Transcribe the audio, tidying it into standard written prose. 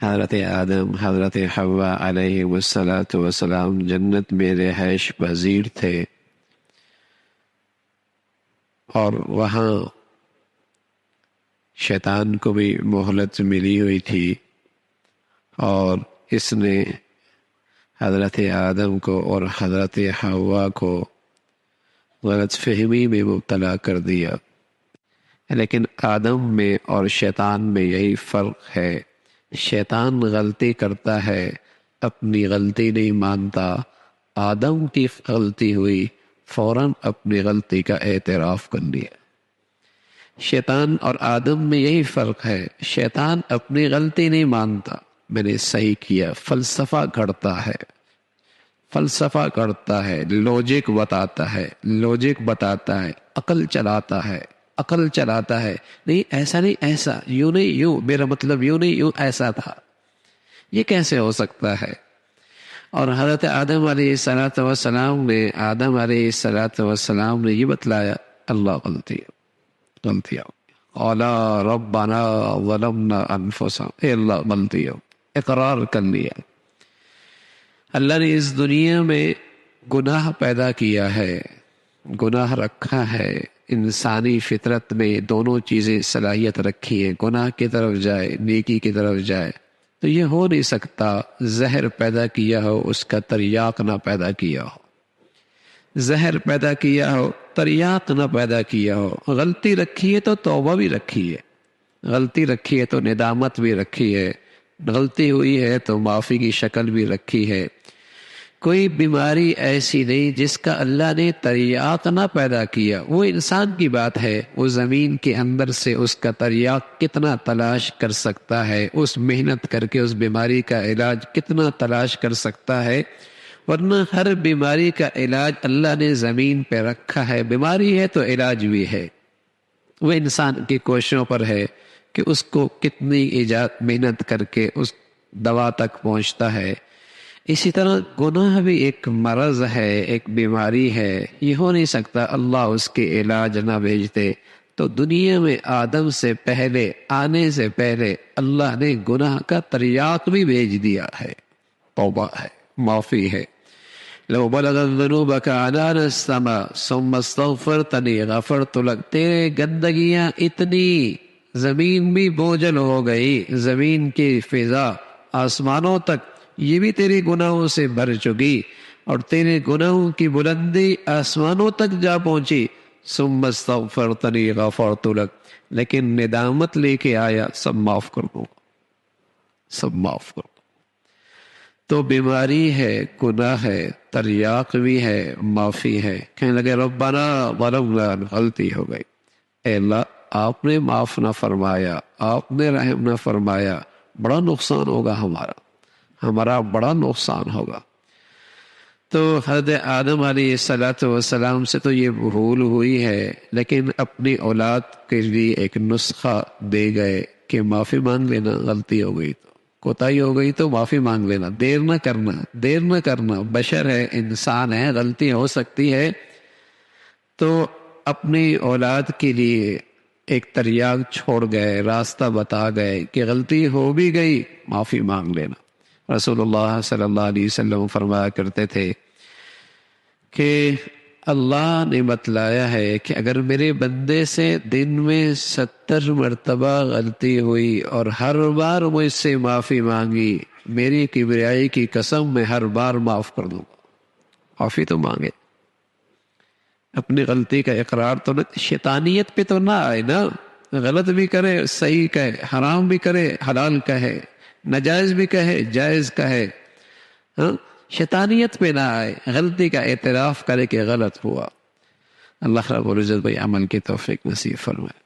حضرت آدم، حضرت حوا علیہ الصلاۃ والسلام جنت میں رہائش پذیر تھے، اور وہاں شیطان کو بھی مہلت ملی ہوئی تھی، اور اس نے حضرت آدم کو اور حضرت حوا کو غلط فہمی میں مبتلا کر دیا۔ لیکن آدم میں اور شیطان میں یہی فرق ہے، شیطان غلطی کرتا ہے، اپنی غلطی نہیں مانتا، آدم کی غلطی ہوئی فوراً اپنی غلطی کا اعتراف کر لیا۔ شیطان اور آدم میں یہی فرق ہے، شیطان اپنی غلطی نہیں مانتا، میں نے صحیح کیا، فلسفہ گھڑتا ہے، فلسفہ کرتا ہے، لوجک بتاتا ہے، عقل چلاتا ہے، نہیں ایسا نہیں ایسا، یوں نہیں یوں، میرا مطلب یوں نہیں یوں ایسا تھا، یہ کیسے ہو سکتا ہے؟ اور حضرت آدم علیہ السلام نے یہ بتلایا، اللہ غلطیاں قالا ربنا ظلمنا انفسنا، اے اللہ غلطیاں، اقرار کر لیا۔ اللہ نے اس دنیا میں گناہ پیدا کیا ہے، گناہ رکھا ہے، انسانی فطرت میں دونوں چیزیں صلاحیت رکھی ہے، گناہ کی طرف جائے، نیکی کی طرف جائے، تو یہ ہو نہیں سکتا زہر پیدا کیا ہو اس کا تریاق نہ پیدا کیا ہو، زہر پیدا کیا ہو تریاق نہ پیدا کیا ہو۔ غلطی رکھی ہے تو توبہ بھی رکھی ہے، غلطی رکھی ہے تو ندامت بھی رکھی ہے، غلطی ہوئی ہے تو معافی کی شکل بھی رکھی ہے۔ کوئی بیماری ایسی نہیں جس کا اللہ نے تریاق نہ پیدا کیا، وہ انسان کی بات ہے، وہ زمین کے اندر سے اس کا تریاق کتنا تلاش کر سکتا ہے، اس محنت کر کے اس بیماری کا علاج کتنا تلاش کر سکتا ہے، ورنہ ہر بیماری کا علاج اللہ نے زمین پہ رکھا ہے، بیماری ہے تو علاج بھی ہے، وہ انسان کی کوششوں پر ہے کہ اس کو کتنی محنت کر کے اس دوا تک پہنچتا ہے۔ اسی طرح گناہ بھی ایک مرض ہے، ایک بیماری ہے، یہ ہو نہیں سکتا اللہ اس کے علاج نہ بھیجتے۔ تو دنیا میں آدم سے پہلے، آنے سے پہلے اللہ نے گناہ کا تریاق بھی بھیج دیا ہے، توبہ ہے، معافی ہے۔ لو بلغت ذنوبك عنان السماء ثم استغفرتنی غفرت لك، تیرے گندگیاں اتنی، زمین بھی بوجھل ہو گئی، زمین کی فضا آسمانوں تک یہ بھی تیرے گناہوں سے بھر چکی، اور تیرے گناہوں کی بلندی آسمانوں تک جا پہنچی، ثم استغفرتنی غفرت لك، لیکن ندامت لے کے آیا، سب معاف کر دوں، سب معاف کر دوں۔ تو بیماری ہے، گناہ ہے، تریاق بھی ہے، معافی ہے۔ کہنے لگے ربنا ظلمنا، غلطی ہو گئی، اے اللہ آپ نے معاف نہ فرمایا، آپ نے رحم نہ فرمایا، بڑا نقصان ہوگا ہمارا بڑا نقصان ہوگا۔ تو حضرت آدم علیہ السلام سے تو یہ بھول ہوئی ہے، لیکن اپنی اولاد کے لیے ایک نسخہ دے گئے کہ معافی مانگ لینا، غلطی ہو گئی تو، کوتاہی ہو گئی تو معافی مانگ لینا، دیر نہ کرنا، بشر ہے، انسان ہے، غلطی ہو سکتی ہے۔ تو اپنی اولاد کے لیے ایک تریاق چھوڑ گئے، راستہ بتا گئے کہ غلطی ہو بھی گئی، معافی مانگ لینا۔ رسول اللہ صلی اللہ علیہ وسلم فرمایا کرتے تھے کہ اللہ نے بتلایا ہے کہ اگر میرے بندے سے دن میں 70 مرتبہ غلطی ہوئی اور ہر بار مجھ سے معافی مانگی، میری کبریائی کی قسم میں ہر بار معاف کر دوں گا۔ معافی تو مانگے، اپنی غلطی کا اقرار تو نہ، شیطانیت پہ تو نہ آئے نا، غلط بھی کرے صحیح کہے، حرام بھی کرے حلال کہے، ناجائز بھی کہے جائز کہے، ہاں شیطانیت پہ نہ آئے، غلطی کا اعتراف کرے کہ غلط ہوا۔ اللہ رب العزت بھائی عمل کی توفیق نصیب فرمائے۔